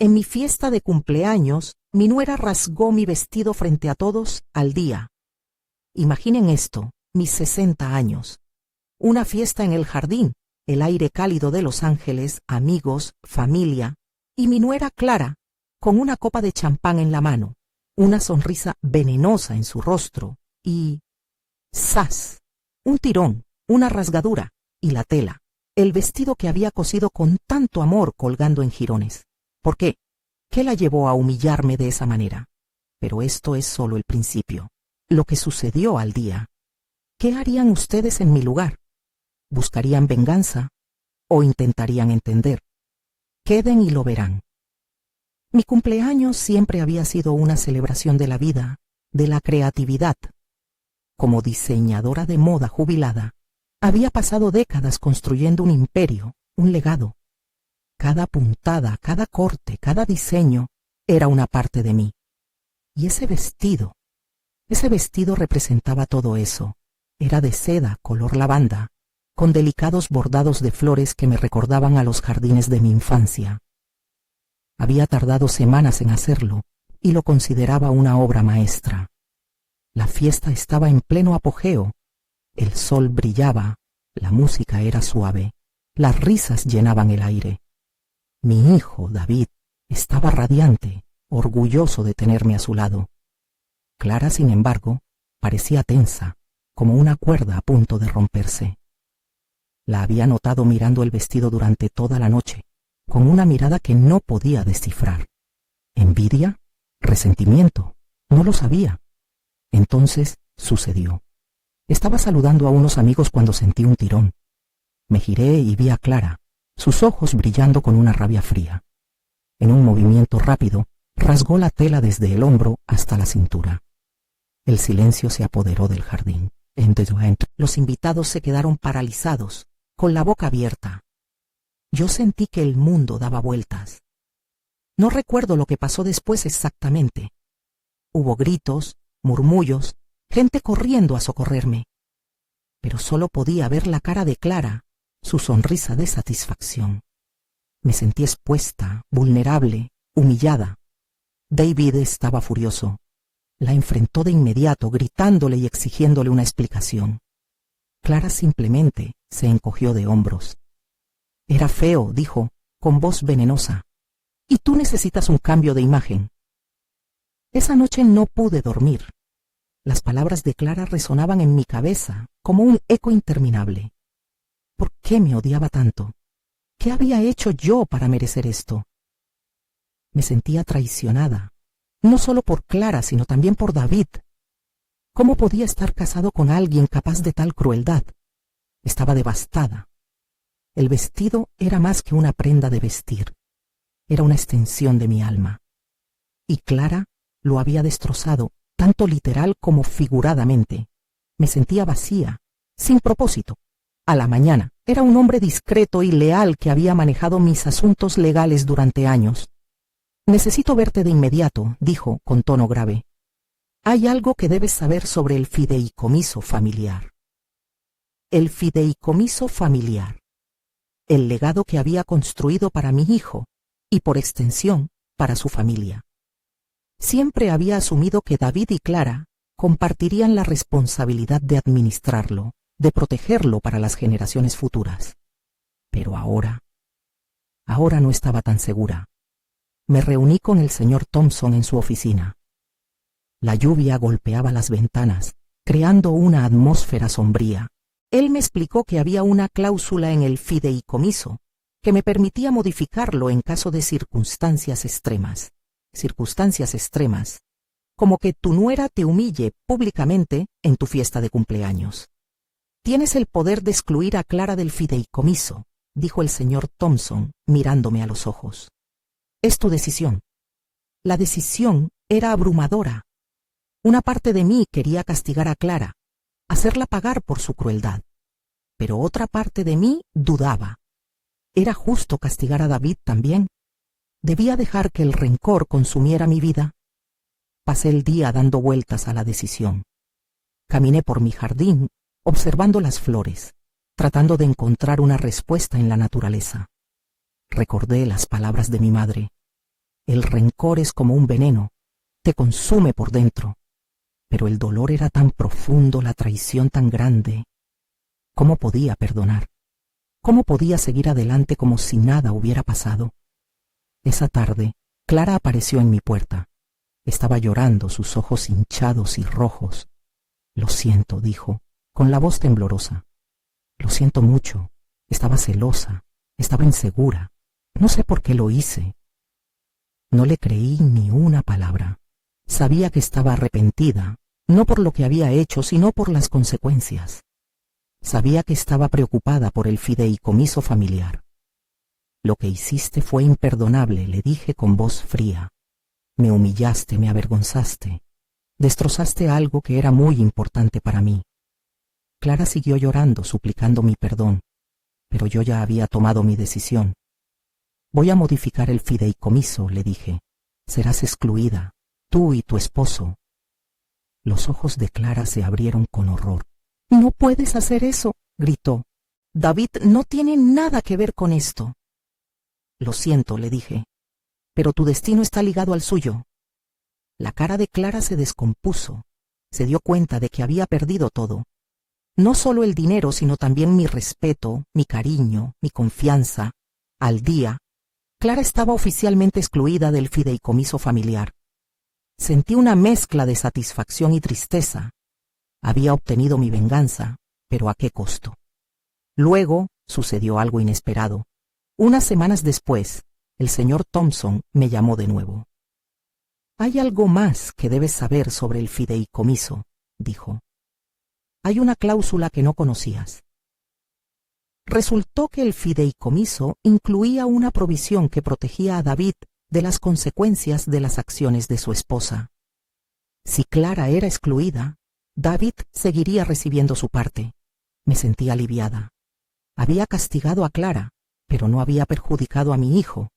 En mi fiesta de cumpleaños, mi nuera rasgó mi vestido frente a todos al día. Imaginen esto, mis 60 años. Una fiesta en el jardín, el aire cálido de Los Ángeles, amigos, familia, y mi nuera Clara, con una copa de champán en la mano, una sonrisa venenosa en su rostro, y ¡zas! Un tirón, una rasgadura, y la tela, el vestido que había cosido con tanto amor colgando en jirones. ¿Por qué? ¿Qué la llevó a humillarme de esa manera? Pero esto es solo el principio, lo que sucedió al día. ¿Qué harían ustedes en mi lugar? ¿Buscarían venganza o intentarían entender? Queden y lo verán. Mi cumpleaños siempre había sido una celebración de la vida, de la creatividad. Como diseñadora de moda jubilada, había pasado décadas construyendo un imperio, un legado. Cada puntada, cada corte, cada diseño era una parte de mí. Y ese vestido representaba todo eso. Era de seda color lavanda, con delicados bordados de flores que me recordaban a los jardines de mi infancia. Había tardado semanas en hacerlo y lo consideraba una obra maestra. La fiesta estaba en pleno apogeo. El sol brillaba, la música era suave, las risas llenaban el aire. Mi hijo, David, estaba radiante, orgulloso de tenerme a su lado. Clara, sin embargo, parecía tensa, como una cuerda a punto de romperse. La había notado mirando el vestido durante toda la noche, con una mirada que no podía descifrar. ¿Envidia? ¿Resentimiento? No lo sabía. Entonces sucedió. Estaba saludando a unos amigos cuando sentí un tirón. Me giré y vi a Clara, sus ojos brillando con una rabia fría. En un movimiento rápido, rasgó la tela desde el hombro hasta la cintura. El silencio se apoderó del jardín. Los invitados se quedaron paralizados, con la boca abierta. Yo sentí que el mundo daba vueltas. No recuerdo lo que pasó después exactamente. Hubo gritos, murmullos, gente corriendo a socorrerme. Pero solo podía ver la cara de Clara, su sonrisa de satisfacción. Me sentí expuesta, vulnerable, humillada. David estaba furioso. La enfrentó de inmediato, gritándole y exigiéndole una explicación. Clara simplemente se encogió de hombros. Era feo, dijo, con voz venenosa. Y tú necesitas un cambio de imagen. Esa noche no pude dormir. Las palabras de Clara resonaban en mi cabeza como un eco interminable. ¿Por qué me odiaba tanto? ¿Qué había hecho yo para merecer esto? Me sentía traicionada, no solo por Clara, sino también por David. ¿Cómo podía estar casado con alguien capaz de tal crueldad? Estaba devastada. El vestido era más que una prenda de vestir. Era una extensión de mi alma. Y Clara lo había destrozado, tanto literal como figuradamente. Me sentía vacía, sin propósito. A la mañana, era un hombre discreto y leal que había manejado mis asuntos legales durante años. Necesito verte de inmediato, dijo con tono grave. Hay algo que debes saber sobre el fideicomiso familiar. El fideicomiso familiar. El legado que había construido para mi hijo y, por extensión, para su familia. Siempre había asumido que David y Clara compartirían la responsabilidad de administrarlo, de protegerlo para las generaciones futuras. Pero ahora no estaba tan segura. Me reuní con el señor Thompson en su oficina. La lluvia golpeaba las ventanas, creando una atmósfera sombría. Él me explicó que había una cláusula en el fideicomiso que me permitía modificarlo en caso de circunstancias extremas. Circunstancias extremas, como que tu nuera te humille públicamente en tu fiesta de cumpleaños. Tienes el poder de excluir a Clara del fideicomiso, dijo el señor Thompson, mirándome a los ojos. Es tu decisión. La decisión era abrumadora. Una parte de mí quería castigar a Clara, hacerla pagar por su crueldad. Pero otra parte de mí dudaba. ¿Era justo castigar a David también? ¿Debía dejar que el rencor consumiera mi vida? Pasé el día dando vueltas a la decisión. Caminé por mi jardín, observando las flores, tratando de encontrar una respuesta en la naturaleza. Recordé las palabras de mi madre. El rencor es como un veneno, te consume por dentro. Pero el dolor era tan profundo, la traición tan grande. ¿Cómo podía perdonar? ¿Cómo podía seguir adelante como si nada hubiera pasado? Esa tarde, Clara apareció en mi puerta. Estaba llorando, sus ojos hinchados y rojos. Lo siento, dijo, con la voz temblorosa. Lo siento mucho. Estaba celosa, estaba insegura. No sé por qué lo hice. No le creí ni una palabra. Sabía que estaba arrepentida, no por lo que había hecho, sino por las consecuencias. Sabía que estaba preocupada por el fideicomiso familiar. Lo que hiciste fue imperdonable, le dije con voz fría. Me humillaste, me avergonzaste. Destrozaste algo que era muy importante para mí. Clara siguió llorando, suplicando mi perdón, pero yo ya había tomado mi decisión. Voy a modificar el fideicomiso, le dije. Serás excluida, tú y tu esposo. Los ojos de Clara se abrieron con horror. No puedes hacer eso, gritó. David no tiene nada que ver con esto. Lo siento, le dije, pero tu destino está ligado al suyo. La cara de Clara se descompuso. Se dio cuenta de que había perdido todo. No solo el dinero, sino también mi respeto, mi cariño, mi confianza. Al día, Clara estaba oficialmente excluida del fideicomiso familiar. Sentí una mezcla de satisfacción y tristeza. Había obtenido mi venganza, pero ¿a qué costo? Luego sucedió algo inesperado. Unas semanas después, el señor Thompson me llamó de nuevo. Hay algo más que debes saber sobre el fideicomiso, dijo. Hay una cláusula que no conocías. Resultó que el fideicomiso incluía una provisión que protegía a David de las consecuencias de las acciones de su esposa. Si Clara era excluida, David seguiría recibiendo su parte. Me sentí aliviada. Había castigado a Clara, pero no había perjudicado a mi hijo.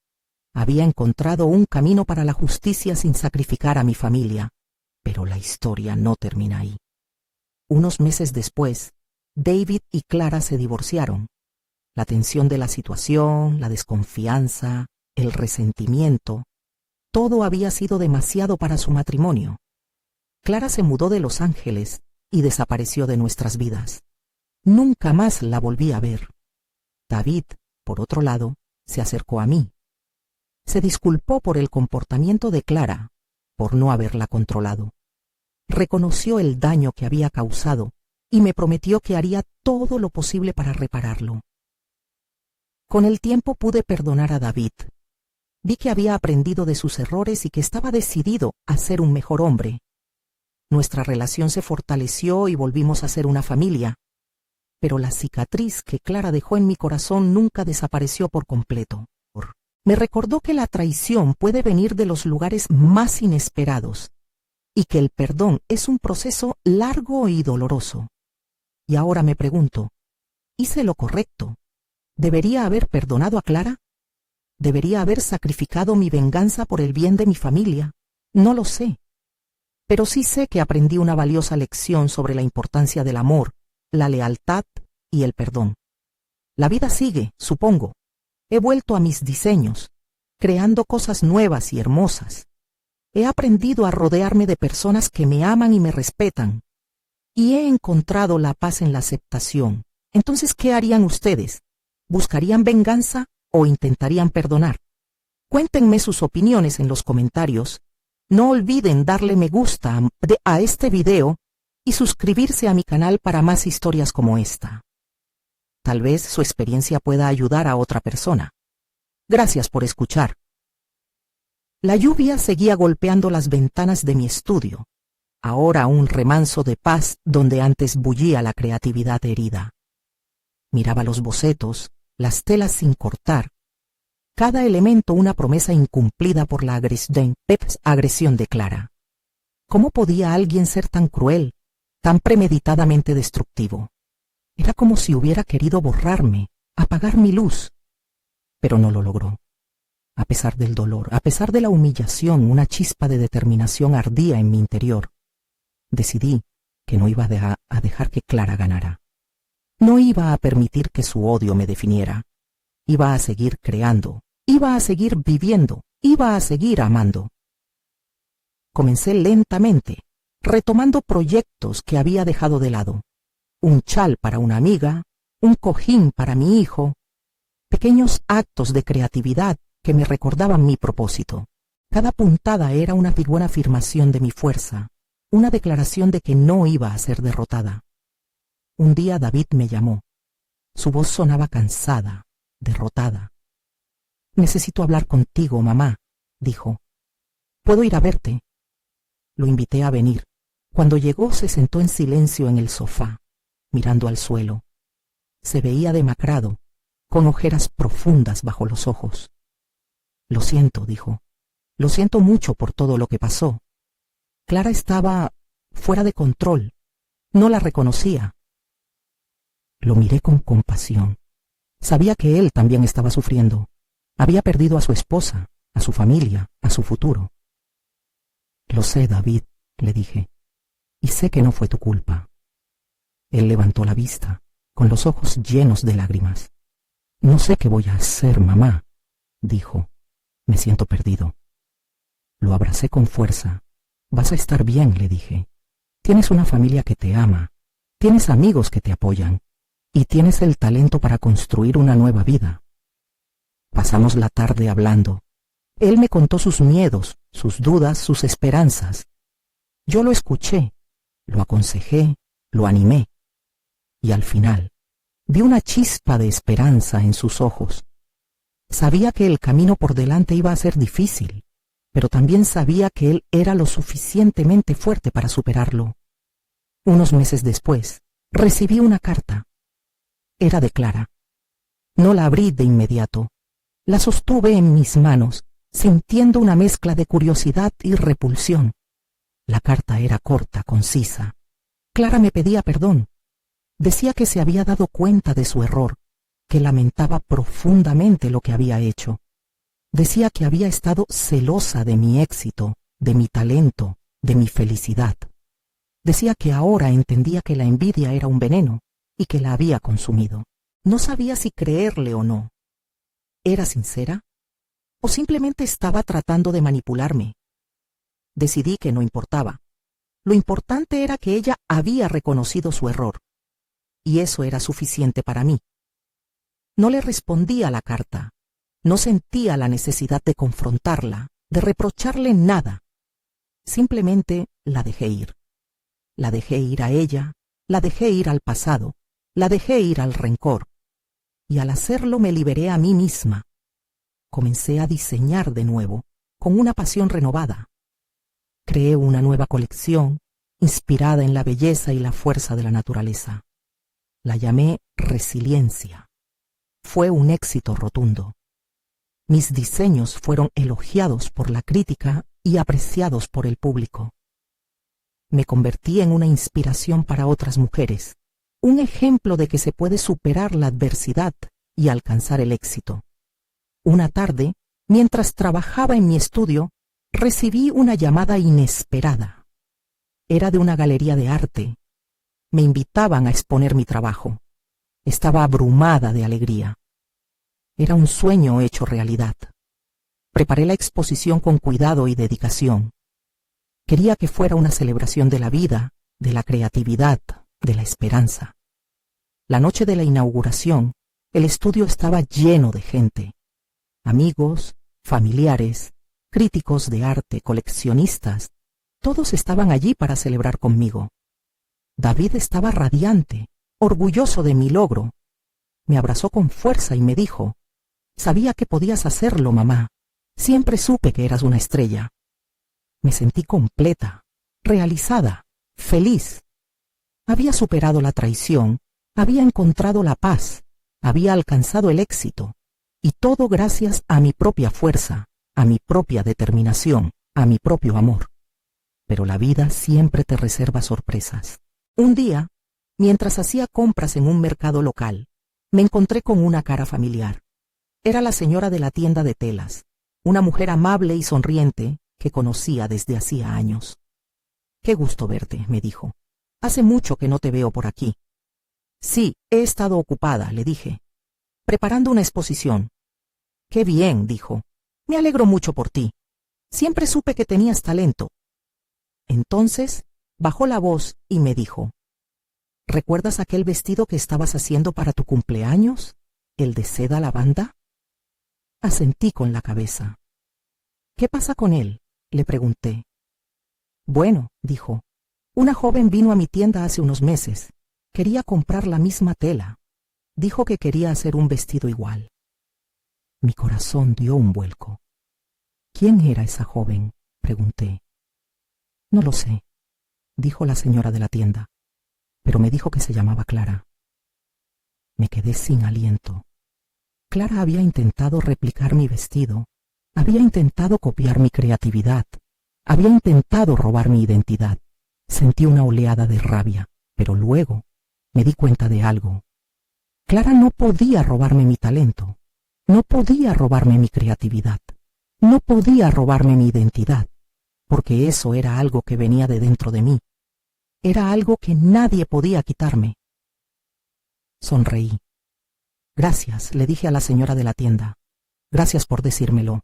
Había encontrado un camino para la justicia sin sacrificar a mi familia. Pero la historia no termina ahí. Unos meses después, David y Clara se divorciaron. La tensión de la situación, la desconfianza, el resentimiento, todo había sido demasiado para su matrimonio. Clara se mudó de Los Ángeles y desapareció de nuestras vidas. Nunca más la volví a ver. David, por otro lado, se acercó a mí. Se disculpó por el comportamiento de Clara, por no haberla controlado. Reconoció el daño que había causado y me prometió que haría todo lo posible para repararlo. Con el tiempo pude perdonar a David. Vi que había aprendido de sus errores y que estaba decidido a ser un mejor hombre. Nuestra relación se fortaleció y volvimos a ser una familia. Pero la cicatriz que Clara dejó en mi corazón nunca desapareció por completo. Me recordó que la traición puede venir de los lugares más inesperados y que el perdón es un proceso largo y doloroso. Y ahora me pregunto, ¿hice lo correcto? ¿Debería haber perdonado a Clara? ¿Debería haber sacrificado mi venganza por el bien de mi familia? No lo sé. Pero sí sé que aprendí una valiosa lección sobre la importancia del amor, la lealtad y el perdón. La vida sigue, supongo. He vuelto a mis diseños, creando cosas nuevas y hermosas. He aprendido a rodearme de personas que me aman y me respetan. Y he encontrado la paz en la aceptación. Entonces, ¿qué harían ustedes? ¿Buscarían venganza o intentarían perdonar? Cuéntenme sus opiniones en los comentarios. No olviden darle me gusta a este video y suscribirse a mi canal para más historias como esta. Tal vez su experiencia pueda ayudar a otra persona. Gracias por escuchar. La lluvia seguía golpeando las ventanas de mi estudio. Ahora un remanso de paz donde antes bullía la creatividad herida. Miraba los bocetos, las telas sin cortar. Cada elemento una promesa incumplida por la agresión de Clara. ¿Cómo podía alguien ser tan cruel, tan premeditadamente destructivo? Era como si hubiera querido borrarme, apagar mi luz. Pero no lo logró. A pesar del dolor, a pesar de la humillación, una chispa de determinación ardía en mi interior. Decidí que no iba a dejar que Clara ganara. No iba a permitir que su odio me definiera. Iba a seguir creando, iba a seguir viviendo iba a seguir amando. Comencé lentamente, retomando proyectos que había dejado de lado. Un chal para una amiga, un cojín para mi hijo, pequeños actos de creatividad que me recordaban mi propósito. Cada puntada era una buena afirmación de mi fuerza, una declaración de que no iba a ser derrotada. Un día David me llamó. Su voz sonaba cansada, derrotada. «Necesito hablar contigo, mamá», dijo. «¿Puedo ir a verte?» Lo invité a venir. Cuando llegó se sentó en silencio en el sofá, mirando al suelo. Se veía demacrado, con ojeras profundas bajo los ojos. «Lo siento», dijo. «Lo siento mucho por todo lo que pasó. Clara estaba fuera de control. No la reconocía». Lo miré con compasión. Sabía que él también estaba sufriendo. Había perdido a su esposa, a su familia, a su futuro. «Lo sé, David», le dije, «y sé que no fue tu culpa». Él levantó la vista, con los ojos llenos de lágrimas. «No sé qué voy a hacer, mamá», dijo. «Me siento perdido». Lo abracé con fuerza. «Vas a estar bien», le dije. «Tienes una familia que te ama, tienes amigos que te apoyan, y tienes el talento para construir una nueva vida». Pasamos la tarde hablando. Él me contó sus miedos, sus dudas, sus esperanzas. Yo lo escuché, lo aconsejé, lo animé. Y al final, vi una chispa de esperanza en sus ojos. Sabía que el camino por delante iba a ser difícil, pero también sabía que él era lo suficientemente fuerte para superarlo. Unos meses después, recibí una carta. Era de Clara. No la abrí de inmediato. La sostuve en mis manos, sintiendo una mezcla de curiosidad y repulsión. La carta era corta, concisa. Clara me pedía perdón. Decía que se había dado cuenta de su error, que lamentaba profundamente lo que había hecho. Decía que había estado celosa de mi éxito, de mi talento, de mi felicidad. Decía que ahora entendía que la envidia era un veneno y que la había consumido. No sabía si creerle o no. ¿Era sincera? ¿O simplemente estaba tratando de manipularme? Decidí que no importaba. Lo importante era que ella había reconocido su error. Y eso era suficiente para mí. No le respondí a la carta. No sentía la necesidad de confrontarla, de reprocharle nada. Simplemente la dejé ir. La dejé ir a ella, la dejé ir al pasado, la dejé ir al rencor. Y al hacerlo me liberé a mí misma. Comencé a diseñar de nuevo, con una pasión renovada. Creé una nueva colección, inspirada en la belleza y la fuerza de la naturaleza. La llamé Resiliencia. Fue un éxito rotundo. Mis diseños fueron elogiados por la crítica y apreciados por el público. Me convertí en una inspiración para otras mujeres, un ejemplo de que se puede superar la adversidad y alcanzar el éxito. Una tarde, mientras trabajaba en mi estudio, recibí una llamada inesperada. Era de una galería de arte. Me invitaban a exponer mi trabajo. Estaba abrumada de alegría. Era un sueño hecho realidad. Preparé la exposición con cuidado y dedicación. Quería que fuera una celebración de la vida, de la creatividad, de la esperanza. La noche de la inauguración, el estudio estaba lleno de gente. Amigos, familiares, críticos de arte, coleccionistas, todos estaban allí para celebrar conmigo. David estaba radiante, orgulloso de mi logro. Me abrazó con fuerza y me dijo: «Sabía que podías hacerlo, mamá. Siempre supe que eras una estrella». Me sentí completa, realizada, feliz. Había superado la traición, había encontrado la paz, había alcanzado el éxito, y todo gracias a mi propia fuerza, a mi propia determinación, a mi propio amor. Pero la vida siempre te reserva sorpresas. Un día, mientras hacía compras en un mercado local, me encontré con una cara familiar. Era la señora de la tienda de telas, una mujer amable y sonriente que conocía desde hacía años. «Qué gusto verte», me dijo. «Hace mucho que no te veo por aquí». «Sí, he estado ocupada», le dije, «preparando una exposición». «Qué bien», dijo. Me alegro mucho por ti. Siempre supe que tenías talento. Entonces, bajó la voz y me dijo: ¿Recuerdas aquel vestido que estabas haciendo para tu cumpleaños? ¿El de seda lavanda? Asentí con la cabeza. ¿Qué pasa con él?, le pregunté. Bueno, dijo, una joven vino a mi tienda hace unos meses. Quería comprar la misma tela. Dijo que quería hacer un vestido igual. Mi corazón dio un vuelco. ¿Quién era esa joven?, pregunté. No lo sé, dijo la señora de la tienda, pero me dijo que se llamaba Clara. Me quedé sin aliento. Clara había intentado replicar mi vestido, había intentado copiar mi creatividad, había intentado robar mi identidad. Sentí una oleada de rabia, pero luego me di cuenta de algo. Clara no podía robarme mi talento, no podía robarme mi creatividad, no podía robarme mi identidad, porque eso era algo que venía de dentro de mí. Era algo que nadie podía quitarme. Sonreí. Gracias, le dije a la señora de la tienda. Gracias por decírmelo.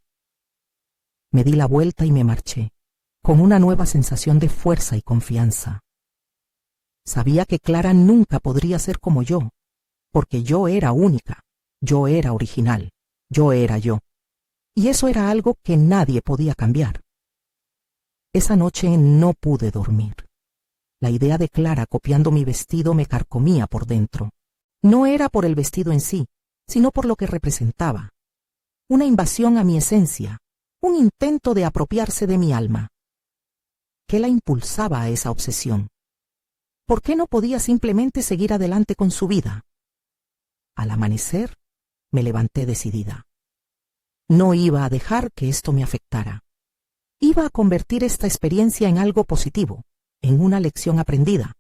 Me di la vuelta y me marché, con una nueva sensación de fuerza y confianza. Sabía que Clara nunca podría ser como yo, porque yo era única, yo era original, yo era yo. Y eso era algo que nadie podía cambiar. Esa noche no pude dormir. La idea de Clara copiando mi vestido me carcomía por dentro. No era por el vestido en sí, sino por lo que representaba. Una invasión a mi esencia, un intento de apropiarse de mi alma. ¿Qué la impulsaba a esa obsesión? ¿Por qué no podía simplemente seguir adelante con su vida? Al amanecer, me levanté decidida. No iba a dejar que esto me afectara. Iba a convertir esta experiencia en algo positivo, en una lección aprendida.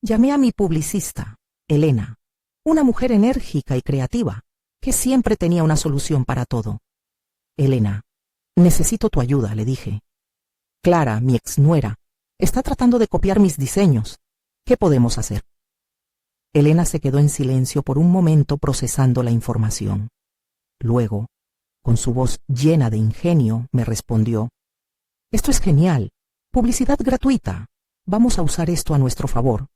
Llamé a mi publicista, Elena, una mujer enérgica y creativa, que siempre tenía una solución para todo. Elena, necesito tu ayuda, le dije. Clara, mi exnuera, está tratando de copiar mis diseños. ¿Qué podemos hacer? Elena se quedó en silencio por un momento procesando la información. Luego, con su voz llena de ingenio, me respondió: Esto es genial, publicidad gratuita, vamos a usar esto a nuestro favor.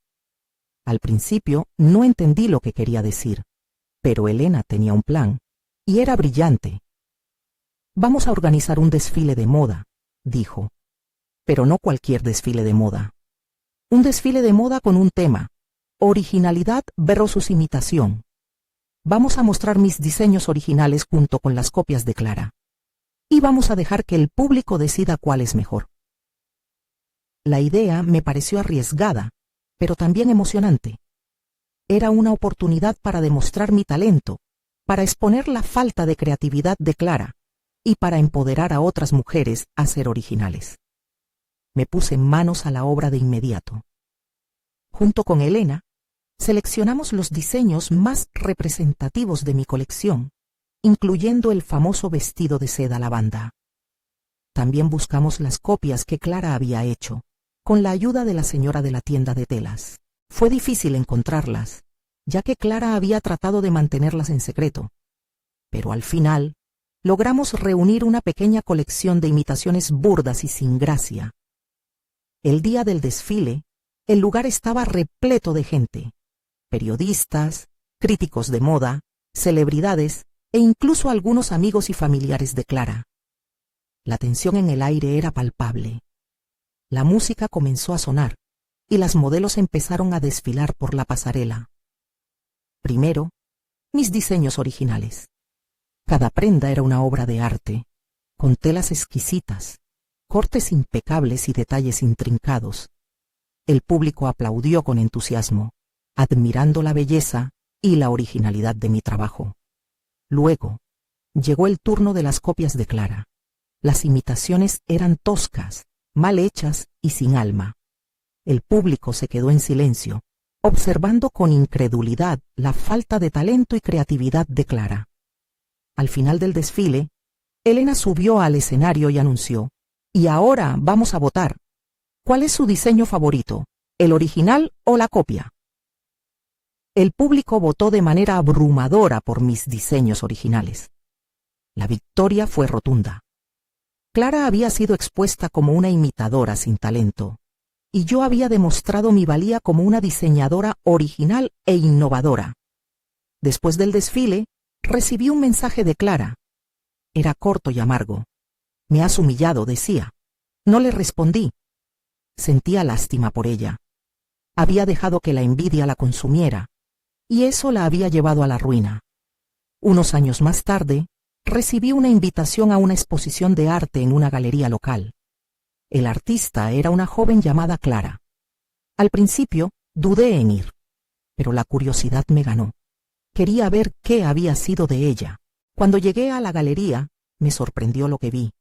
Al principio no entendí lo que quería decir, pero Elena tenía un plan, y era brillante. Vamos a organizar un desfile de moda, dijo, pero no cualquier desfile de moda. Un desfile de moda con un tema: originalidad versus imitación. Vamos a mostrar mis diseños originales junto con las copias de Clara. Y vamos a dejar que el público decida cuál es mejor. La idea me pareció arriesgada, pero también emocionante. Era una oportunidad para demostrar mi talento, para exponer la falta de creatividad de Clara y para empoderar a otras mujeres a ser originales. Me puse manos a la obra de inmediato. Junto con Elena, seleccionamos los diseños más representativos de mi colección, incluyendo el famoso vestido de seda lavanda. También buscamos las copias que Clara había hecho, con la ayuda de la señora de la tienda de telas. Fue difícil encontrarlas, ya que Clara había tratado de mantenerlas en secreto. Pero al final, logramos reunir una pequeña colección de imitaciones burdas y sin gracia. El día del desfile, el lugar estaba repleto de gente: periodistas, críticos de moda, celebridades e incluso algunos amigos y familiares de Clara. La tensión en el aire era palpable. La música comenzó a sonar y las modelos empezaron a desfilar por la pasarela. Primero, mis diseños originales. Cada prenda era una obra de arte, con telas exquisitas, cortes impecables y detalles intrincados. El público aplaudió con entusiasmo, admirando la belleza y la originalidad de mi trabajo. Luego, llegó el turno de las copias de Clara. Las imitaciones eran toscas, mal hechas y sin alma. El público se quedó en silencio, observando con incredulidad la falta de talento y creatividad de Clara. Al final del desfile, Elena subió al escenario y anunció: «Y ahora vamos a votar. ¿Cuál es su diseño favorito, el original o la copia?». El público votó de manera abrumadora por mis diseños originales. La victoria fue rotunda. Clara había sido expuesta como una imitadora sin talento, y yo había demostrado mi valía como una diseñadora original e innovadora. Después del desfile, recibí un mensaje de Clara. Era corto y amargo. Me has humillado, decía. No le respondí. Sentía lástima por ella. Había dejado que la envidia la consumiera, y eso la había llevado a la ruina. Unos años más tarde, recibí una invitación a una exposición de arte en una galería local. El artista era una joven llamada Clara. Al principio, dudé en ir, pero la curiosidad me ganó. Quería ver qué había sido de ella. Cuando llegué a la galería, me sorprendió lo que vi.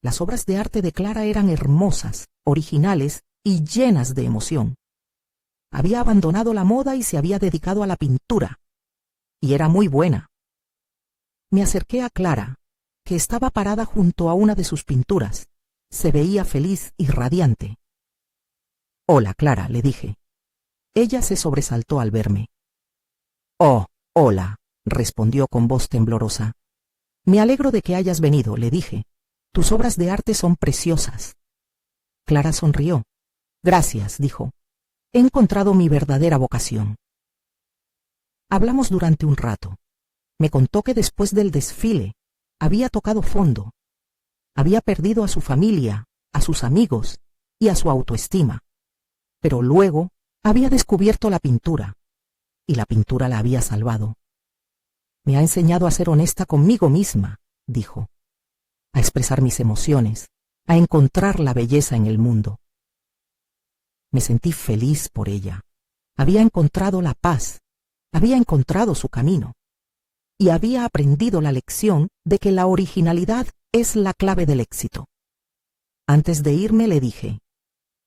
Las obras de arte de Clara eran hermosas, originales y llenas de emoción. Había abandonado la moda y se había dedicado a la pintura. Y era muy buena. Me acerqué a Clara, que estaba parada junto a una de sus pinturas. Se veía feliz y radiante. «Hola, Clara», le dije. Ella se sobresaltó al verme. «Oh, hola», respondió con voz temblorosa. «Me alegro de que hayas venido», le dije. «Tus obras de arte son preciosas». Clara sonrió. «Gracias», dijo. «He encontrado mi verdadera vocación». Hablamos durante un rato. Me contó que después del desfile había tocado fondo. Había perdido a su familia, a sus amigos y a su autoestima. Pero luego había descubierto la pintura, y la pintura la había salvado. «Me ha enseñado a ser honesta conmigo misma», dijo, «a expresar mis emociones, a encontrar la belleza en el mundo». Me sentí feliz por ella. Había encontrado la paz, había encontrado su camino, y había aprendido la lección de que la originalidad es la clave del éxito. Antes de irme le dije,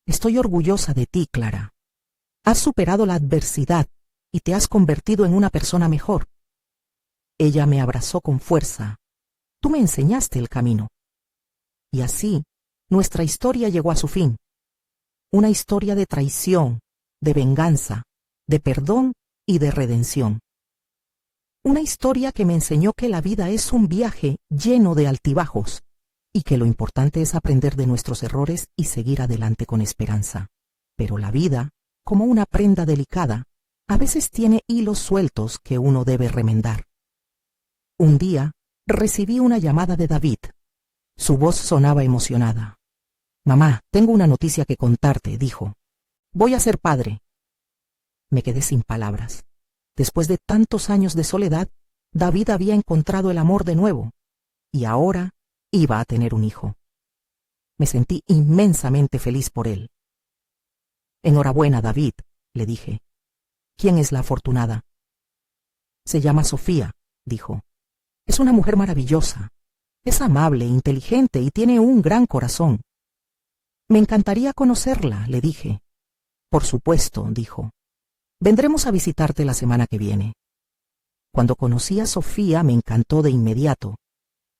«Estoy orgullosa de ti, Clara. Has superado la adversidad y te has convertido en una persona mejor». Ella me abrazó con fuerza. «Tú me enseñaste el camino». Y así, nuestra historia llegó a su fin. Una historia de traición, de venganza, de perdón y de redención. Una historia que me enseñó que la vida es un viaje lleno de altibajos y que lo importante es aprender de nuestros errores y seguir adelante con esperanza. Pero la vida, como una prenda delicada, a veces tiene hilos sueltos que uno debe remendar. Un día recibí una llamada de David. Su voz sonaba emocionada. «Mamá, tengo una noticia que contarte», dijo. «Voy a ser padre». Me quedé sin palabras. Después de tantos años de soledad, David había encontrado el amor de nuevo, y ahora iba a tener un hijo. Me sentí inmensamente feliz por él. «Enhorabuena, David», le dije. «¿Quién es la afortunada?» «Se llama Sofía», dijo. «Es una mujer maravillosa. Es amable, inteligente y tiene un gran corazón». «Me encantaría conocerla», le dije. «Por supuesto», dijo. «Vendremos a visitarte la semana que viene». Cuando conocí a Sofía me encantó de inmediato.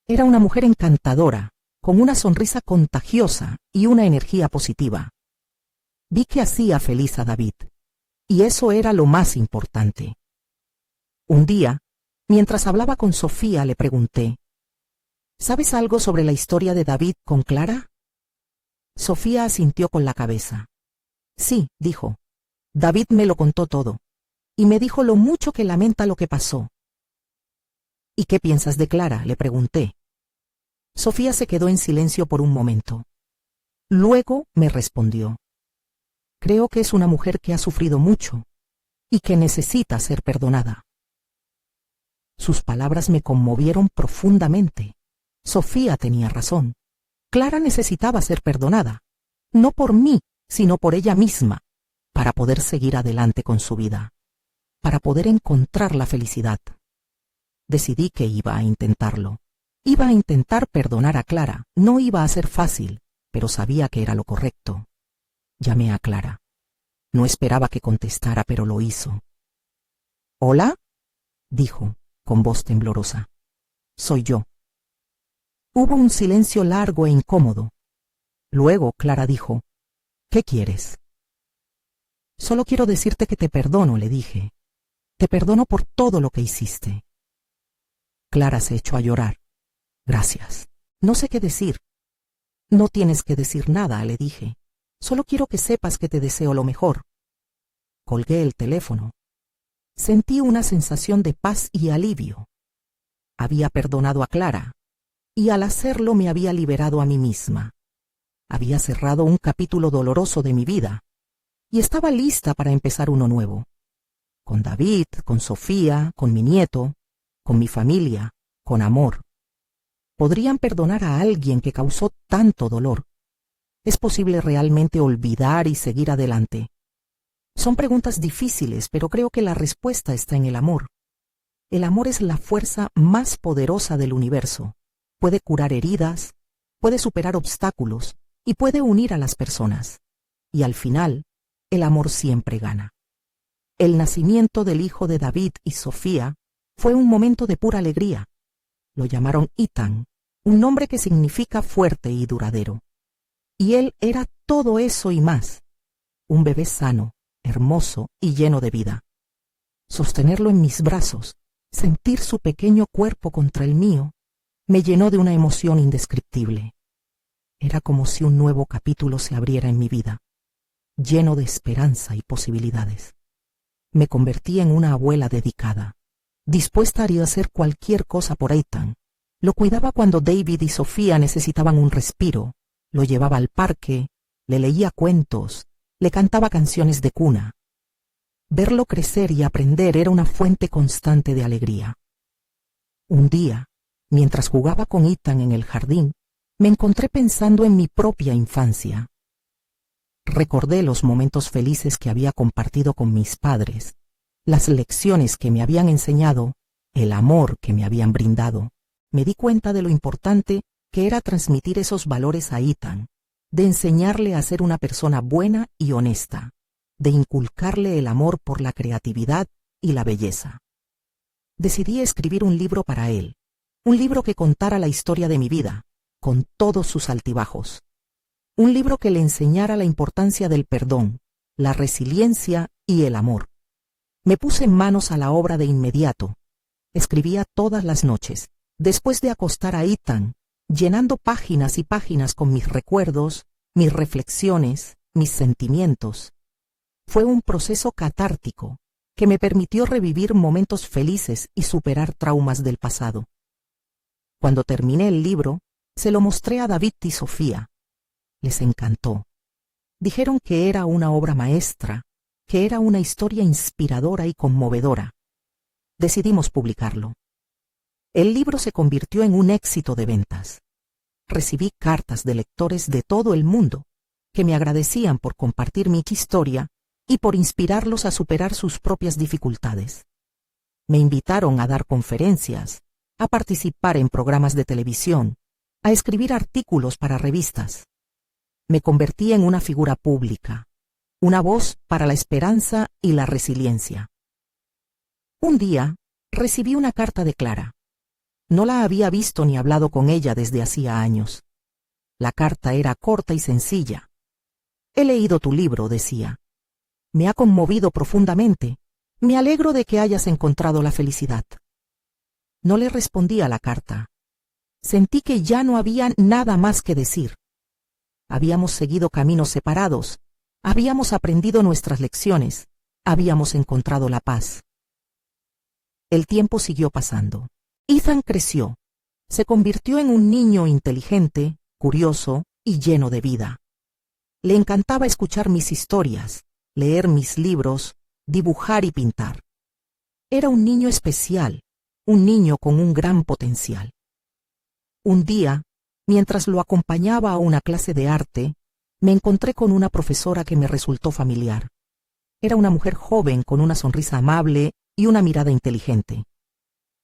Era una mujer encantadora, con una sonrisa contagiosa y una energía positiva. Vi que hacía feliz a David, y eso era lo más importante. Un día, mientras hablaba con Sofía, le pregunté, «¿Sabes algo sobre la historia de David con Clara?» Sofía asintió con la cabeza. «Sí», dijo. «David me lo contó todo, y me dijo lo mucho que lamenta lo que pasó». «¿Y qué piensas de Clara?», le pregunté. Sofía se quedó en silencio por un momento. Luego me respondió, «Creo que es una mujer que ha sufrido mucho y que necesita ser perdonada». Sus palabras me conmovieron profundamente. Sofía tenía razón. Clara necesitaba ser perdonada, no por mí, sino por ella misma, para poder seguir adelante con su vida, para poder encontrar la felicidad. Decidí que iba a intentarlo. Iba a intentar perdonar a Clara. No iba a ser fácil, pero sabía que era lo correcto. Llamé a Clara. No esperaba que contestara, pero lo hizo. «¿Hola?», dijo, con voz temblorosa. «Soy yo». Hubo un silencio largo e incómodo. Luego Clara dijo, «¿Qué quieres?». «Solo quiero decirte que te perdono», le dije. «Te perdono por todo lo que hiciste». Clara se echó a llorar. Gracias. No sé qué decir. No tienes que decir nada, le dije. Solo quiero que sepas que te deseo lo mejor. Colgué el teléfono. Sentí una sensación de paz y alivio. Había perdonado a Clara, y al hacerlo me había liberado a mí misma. Había cerrado un capítulo doloroso de mi vida, y estaba lista para empezar uno nuevo. Con David, con Sofía, con mi nieto, con mi familia, con amor. ¿Podrían perdonar a alguien que causó tanto dolor? ¿Es posible realmente olvidar y seguir adelante? Son preguntas difíciles, pero creo que la respuesta está en el amor. El amor es la fuerza más poderosa del universo. Puede curar heridas, puede superar obstáculos y puede unir a las personas. Y al final, el amor siempre gana. El nacimiento del hijo de David y Sofía fue un momento de pura alegría. Lo llamaron Ethan, un nombre que significa fuerte y duradero. Y él era todo eso y más. Un bebé sano, hermoso y lleno de vida. Sostenerlo en mis brazos, sentir su pequeño cuerpo contra el mío, me llenó de una emoción indescriptible. Era como si un nuevo capítulo se abriera en mi vida, lleno de esperanza y posibilidades. Me convertí en una abuela dedicada, dispuesta a hacer cualquier cosa por Ethan. Lo cuidaba cuando David y Sofía necesitaban un respiro, lo llevaba al parque, le leía cuentos, le cantaba canciones de cuna. Verlo crecer y aprender era una fuente constante de alegría. Un día, mientras jugaba con Ethan en el jardín, me encontré pensando en mi propia infancia. Recordé los momentos felices que había compartido con mis padres, las lecciones que me habían enseñado, el amor que me habían brindado. Me di cuenta de lo importante que era transmitir esos valores a Ethan, de enseñarle a ser una persona buena y honesta, de inculcarle el amor por la creatividad y la belleza. Decidí escribir un libro para él, un libro que contara la historia de mi vida, con todos sus altibajos. Un libro que le enseñara la importancia del perdón, la resiliencia y el amor. Me puse manos a la obra de inmediato. Escribía todas las noches, después de acostar a Ethan, llenando páginas y páginas con mis recuerdos, mis reflexiones, mis sentimientos. Fue un proceso catártico que me permitió revivir momentos felices y superar traumas del pasado. Cuando terminé el libro, se lo mostré a David y Sofía. Les encantó. Dijeron que era una obra maestra, que era una historia inspiradora y conmovedora. Decidimos publicarlo. El libro se convirtió en un éxito de ventas. Recibí cartas de lectores de todo el mundo que me agradecían por compartir mi historia y por inspirarlos a superar sus propias dificultades. Me invitaron a dar conferencias, a participar en programas de televisión, a escribir artículos para revistas. Me convertí en una figura pública, una voz para la esperanza y la resiliencia. Un día, recibí una carta de Clara. No la había visto ni hablado con ella desde hacía años. La carta era corta y sencilla. He leído tu libro, decía. Me ha conmovido profundamente. Me alegro de que hayas encontrado la felicidad. No le respondí a la carta. Sentí que ya no había nada más que decir. Habíamos seguido caminos separados, habíamos aprendido nuestras lecciones, habíamos encontrado la paz. El tiempo siguió pasando. Ethan creció, se convirtió en un niño inteligente, curioso y lleno de vida. Le encantaba escuchar mis historias, leer mis libros, dibujar y pintar. Era un niño especial, un niño con un gran potencial. Un día, mientras lo acompañaba a una clase de arte, me encontré con una profesora que me resultó familiar. Era una mujer joven con una sonrisa amable y una mirada inteligente.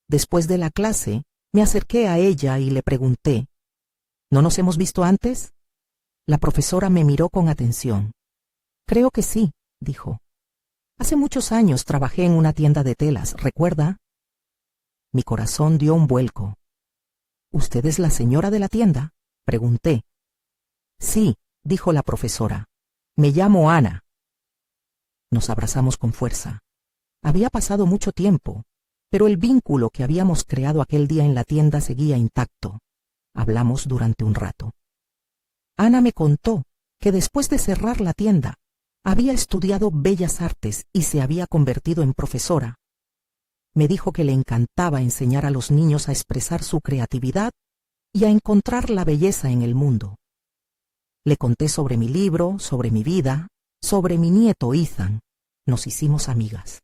Después de la clase, me acerqué a ella y le pregunté, ¿no nos hemos visto antes? La profesora me miró con atención. Creo que sí, dijo. Hace muchos años trabajé en una tienda de telas, ¿recuerda? Mi corazón dio un vuelco. ¿Usted es la señora de la tienda?, pregunté. Sí, dijo la profesora. Me llamo Ana. Nos abrazamos con fuerza. Había pasado mucho tiempo, pero el vínculo que habíamos creado aquel día en la tienda seguía intacto. Hablamos durante un rato. Ana me contó que después de cerrar la tienda, había estudiado Bellas Artes y se había convertido en profesora. Me dijo que le encantaba enseñar a los niños a expresar su creatividad y a encontrar la belleza en el mundo. Le conté sobre mi libro, sobre mi vida, sobre mi nieto Ethan. Nos hicimos amigas.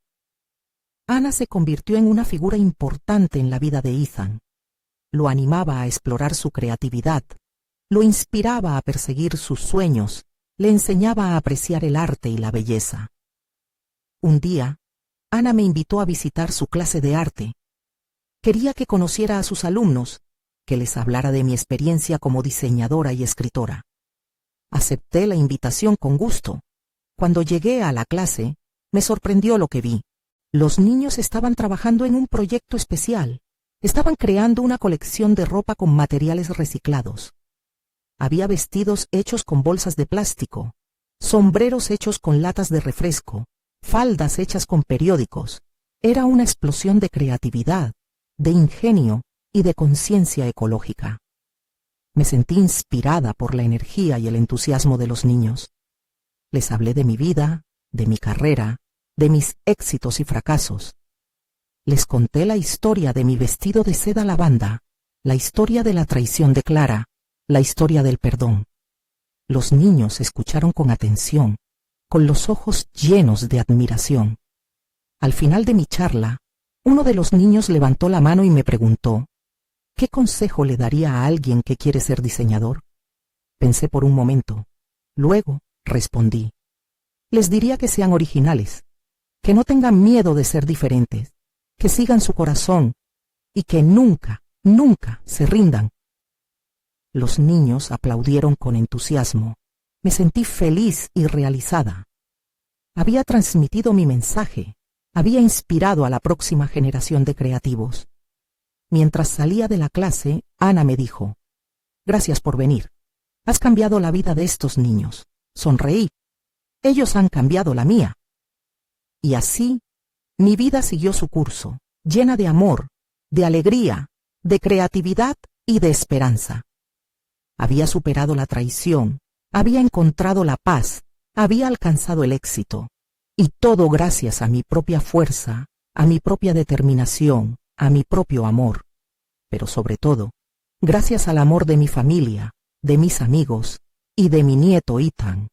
Ana se convirtió en una figura importante en la vida de Ethan. Lo animaba a explorar su creatividad, lo inspiraba a perseguir sus sueños, le enseñaba a apreciar el arte y la belleza. Un día, Ana me invitó a visitar su clase de arte. Quería que conociera a sus alumnos, que les hablara de mi experiencia como diseñadora y escritora. Acepté la invitación con gusto. Cuando llegué a la clase, me sorprendió lo que vi. Los niños estaban trabajando en un proyecto especial. Estaban creando una colección de ropa con materiales reciclados. Había vestidos hechos con bolsas de plástico, sombreros hechos con latas de refresco, faldas hechas con periódicos. Era una explosión de creatividad, de ingenio y de conciencia ecológica. Me sentí inspirada por la energía y el entusiasmo de los niños. Les hablé de mi vida, de mi carrera, de mis éxitos y fracasos. Les conté la historia de mi vestido de seda lavanda, la historia de la traición de Clara, la historia del perdón. Los niños escucharon con atención, con los ojos llenos de admiración. Al final de mi charla, uno de los niños levantó la mano y me preguntó, ¿qué consejo le daría a alguien que quiere ser diseñador? Pensé por un momento. Luego respondí, les diría que sean originales, que no tengan miedo de ser diferentes, que sigan su corazón y que nunca, nunca se rindan. Los niños aplaudieron con entusiasmo. Me sentí feliz y realizada. Había transmitido mi mensaje, había inspirado a la próxima generación de creativos. Mientras salía de la clase, Ana me dijo, gracias por venir. Has cambiado la vida de estos niños. Sonreí. Ellos han cambiado la mía. Y así, mi vida siguió su curso, llena de amor, de alegría, de creatividad y de esperanza. Había superado la traición, había encontrado la paz, había alcanzado el éxito. Y todo gracias a mi propia fuerza, a mi propia determinación, a mi propio amor. Pero sobre todo, gracias al amor de mi familia, de mis amigos y de mi nieto Ethan.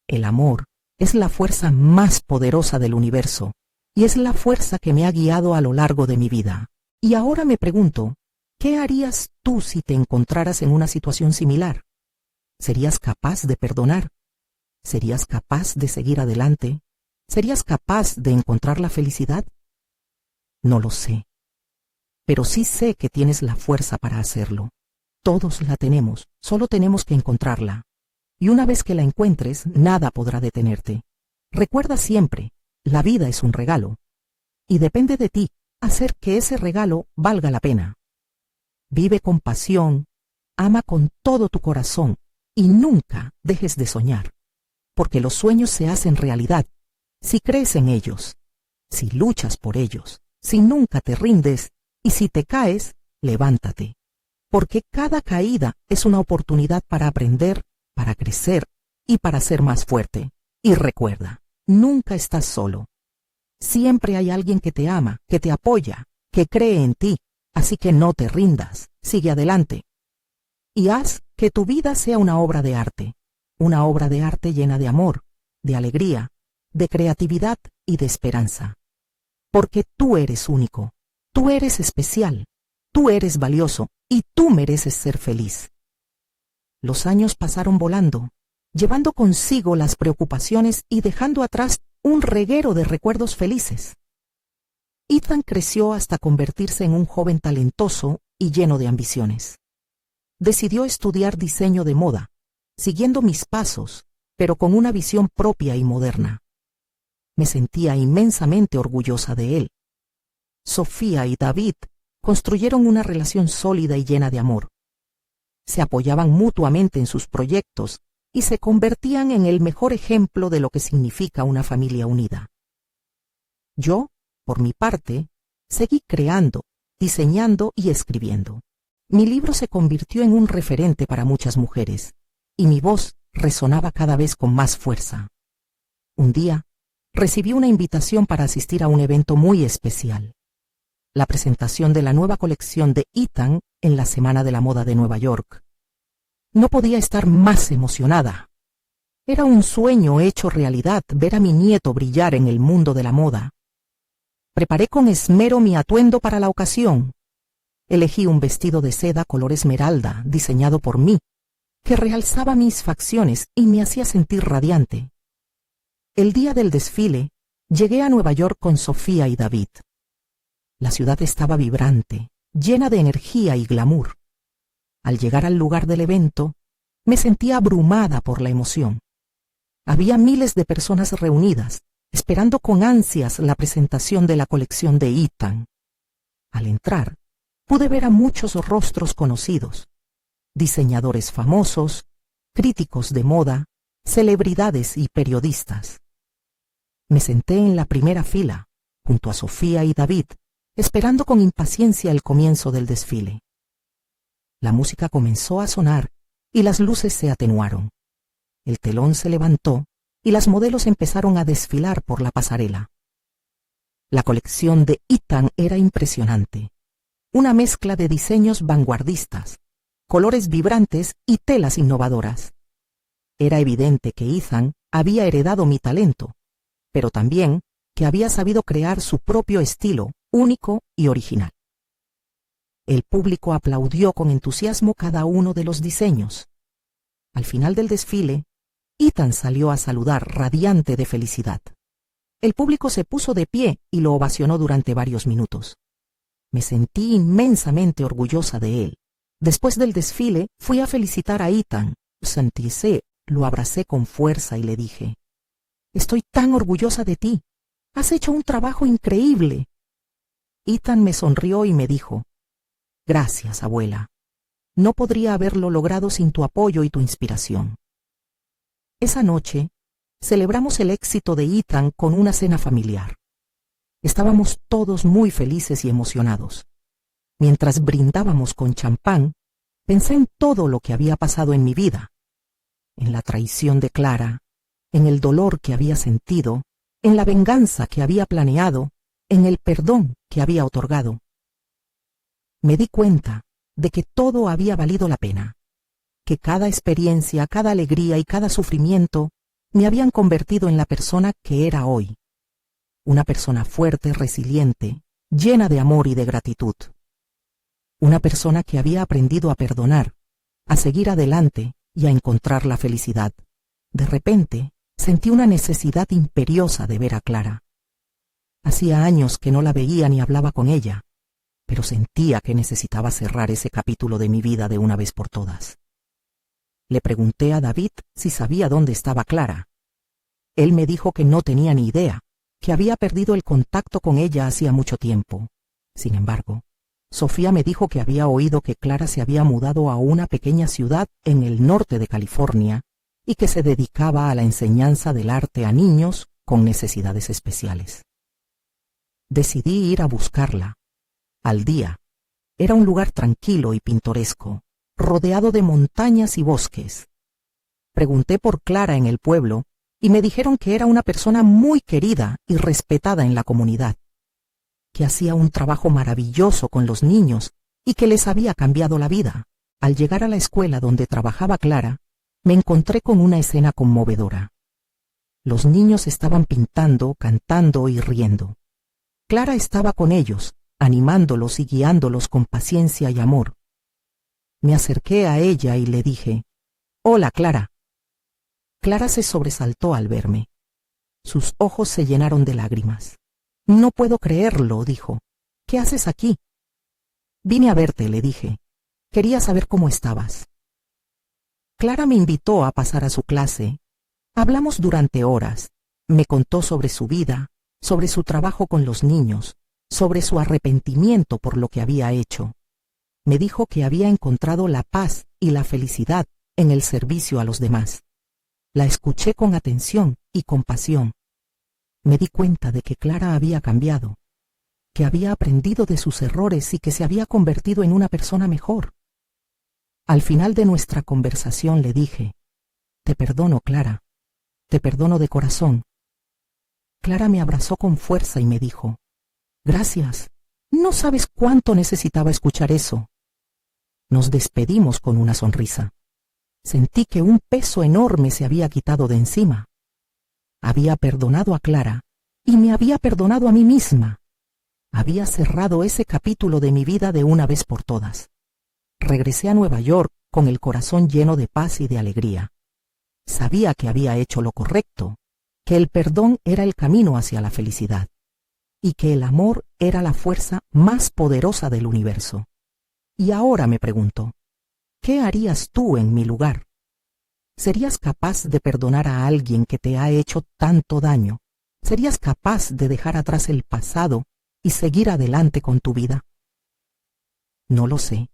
El amor es la fuerza más poderosa del universo, y es la fuerza que me ha guiado a lo largo de mi vida. Y ahora me pregunto, ¿qué harías tú si te encontraras en una situación similar? ¿Serías capaz de perdonar? ¿Serías capaz de seguir adelante? ¿Serías capaz de encontrar la felicidad? No lo sé. Pero sí sé que tienes la fuerza para hacerlo. Todos la tenemos, solo tenemos que encontrarla. Y una vez que la encuentres, nada podrá detenerte. Recuerda siempre, la vida es un regalo. Y depende de ti hacer que ese regalo valga la pena. Vive con pasión, ama con todo tu corazón y nunca dejes de soñar. Porque los sueños se hacen realidad si crees en ellos, si luchas por ellos, si nunca te rindes y si te caes, levántate. Porque cada caída es una oportunidad para aprender, para crecer y para ser más fuerte. Y recuerda, nunca estás solo. Siempre hay alguien que te ama, que te apoya, que cree en ti. Así que no te rindas, sigue adelante. Y haz que tu vida sea una obra de arte llena de amor, de alegría, de creatividad y de esperanza. Porque tú eres único, tú eres especial, tú eres valioso y tú mereces ser feliz. Los años pasaron volando, llevando consigo las preocupaciones y dejando atrás un reguero de recuerdos felices. Ethan creció hasta convertirse en un joven talentoso y lleno de ambiciones. Decidió estudiar diseño de moda, siguiendo mis pasos, pero con una visión propia y moderna. Me sentía inmensamente orgullosa de él. Sofía y David construyeron una relación sólida y llena de amor. Se apoyaban mutuamente en sus proyectos y se convertían en el mejor ejemplo de lo que significa una familia unida. Yo, por mi parte, seguí creando, diseñando y escribiendo. Mi libro se convirtió en un referente para muchas mujeres, y mi voz resonaba cada vez con más fuerza. Un día, recibí una invitación para asistir a un evento muy especial: la presentación de la nueva colección de Eaton en la Semana de la Moda de Nueva York. No podía estar más emocionada. Era un sueño hecho realidad ver a mi nieto brillar en el mundo de la moda. Preparé con esmero mi atuendo para la ocasión. Elegí un vestido de seda color esmeralda, diseñado por mí, que realzaba mis facciones y me hacía sentir radiante. El día del desfile, llegué a Nueva York con Sofía y David. La ciudad estaba vibrante, llena de energía y glamour. Al llegar al lugar del evento, me sentía abrumada por la emoción. Había miles de personas reunidas, esperando con ansias la presentación de la colección de Eaton. Al entrar, pude ver a muchos rostros conocidos: diseñadores famosos, críticos de moda, celebridades y periodistas. Me senté en la primera fila, junto a Sofía y David, esperando con impaciencia el comienzo del desfile. La música comenzó a sonar y las luces se atenuaron. El telón se levantó y las modelos empezaron a desfilar por la pasarela. La colección de Eaton era impresionante. Una mezcla de diseños vanguardistas, colores vibrantes y telas innovadoras. Era evidente que Eaton había heredado mi talento, pero también que había sabido crear su propio estilo, único y original. El público aplaudió con entusiasmo cada uno de los diseños. Al final del desfile, Eaton salió a saludar, radiante de felicidad. El público se puso de pie y lo ovacionó durante varios minutos. Me sentí inmensamente orgullosa de él. Después del desfile, fui a felicitar a Eaton. Lo abracé con fuerza y le dije: «Estoy tan orgullosa de ti. Has hecho un trabajo increíble». Eaton me sonrió y me dijo: «Gracias, abuela. No podría haberlo logrado sin tu apoyo y tu inspiración». Esa noche, celebramos el éxito de Eaton con una cena familiar. Estábamos todos muy felices y emocionados. Mientras brindábamos con champán, pensé en todo lo que había pasado en mi vida: en la traición de Clara, en el dolor que había sentido, en la venganza que había planeado, en el perdón que había otorgado. Me di cuenta de que todo había valido la pena, que cada experiencia, cada alegría y cada sufrimiento me habían convertido en la persona que era hoy. Una persona fuerte, resiliente, llena de amor y de gratitud. Una persona que había aprendido a perdonar, a seguir adelante y a encontrar la felicidad. De repente, sentí una necesidad imperiosa de ver a Clara. Hacía años que no la veía ni hablaba con ella, pero sentía que necesitaba cerrar ese capítulo de mi vida de una vez por todas. Le pregunté a David si sabía dónde estaba Clara. Él me dijo que no tenía ni idea, que había perdido el contacto con ella hacía mucho tiempo. Sin embargo, Sofía me dijo que había oído que Clara se había mudado a una pequeña ciudad en el norte de California y que se dedicaba a la enseñanza del arte a niños con necesidades especiales. Decidí ir a buscarla. Al día, era un lugar tranquilo y pintoresco, rodeado de montañas y bosques. Pregunté por Clara en el pueblo y me dijeron que era una persona muy querida y respetada en la comunidad, que hacía un trabajo maravilloso con los niños y que les había cambiado la vida. Al llegar a la escuela donde trabajaba Clara, me encontré con una escena conmovedora. Los niños estaban pintando, cantando y riendo. Clara estaba con ellos, animándolos y guiándolos con paciencia y amor. Me acerqué a ella y le dije: «Hola, Clara». Clara se sobresaltó al verme. Sus ojos se llenaron de lágrimas. «No puedo creerlo», dijo. «¿Qué haces aquí?» «Vine a verte», le dije. «Quería saber cómo estabas». Clara me invitó a pasar a su clase. Hablamos durante horas. Me contó sobre su vida, sobre su trabajo con los niños, sobre su arrepentimiento por lo que había hecho. Me dijo que había encontrado la paz y la felicidad en el servicio a los demás. La escuché con atención y compasión. Me di cuenta de que Clara había cambiado, que había aprendido de sus errores y que se había convertido en una persona mejor. Al final de nuestra conversación le dije: «Te perdono, Clara. Te perdono de corazón». Clara me abrazó con fuerza y me dijo: «Gracias. No sabes cuánto necesitaba escuchar eso». Nos despedimos con una sonrisa. Sentí que un peso enorme se había quitado de encima. Había perdonado a Clara y me había perdonado a mí misma. Había cerrado ese capítulo de mi vida de una vez por todas. Regresé a Nueva York con el corazón lleno de paz y de alegría. Sabía que había hecho lo correcto, que el perdón era el camino hacia la felicidad y que el amor era la fuerza más poderosa del universo. Y ahora me pregunto, ¿qué harías tú en mi lugar? ¿Serías capaz de perdonar a alguien que te ha hecho tanto daño? ¿Serías capaz de dejar atrás el pasado y seguir adelante con tu vida? No lo sé,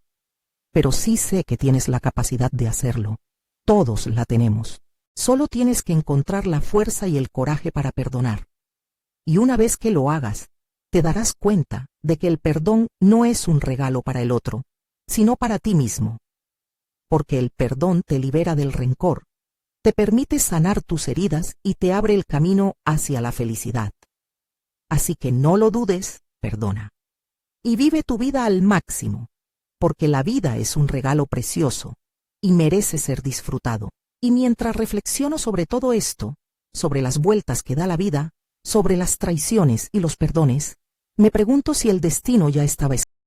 pero sí sé que tienes la capacidad de hacerlo. Todos la tenemos. Solo tienes que encontrar la fuerza y el coraje para perdonar. Y una vez que lo hagas, te darás cuenta de que el perdón no es un regalo para el otro, sino para ti mismo. Porque el perdón te libera del rencor, te permite sanar tus heridas y te abre el camino hacia la felicidad. Así que no lo dudes, perdona. Y vive tu vida al máximo, porque la vida es un regalo precioso y merece ser disfrutado. Y mientras reflexiono sobre todo esto, sobre las vueltas que da la vida, sobre las traiciones y los perdones, me pregunto si el destino ya estaba escrito.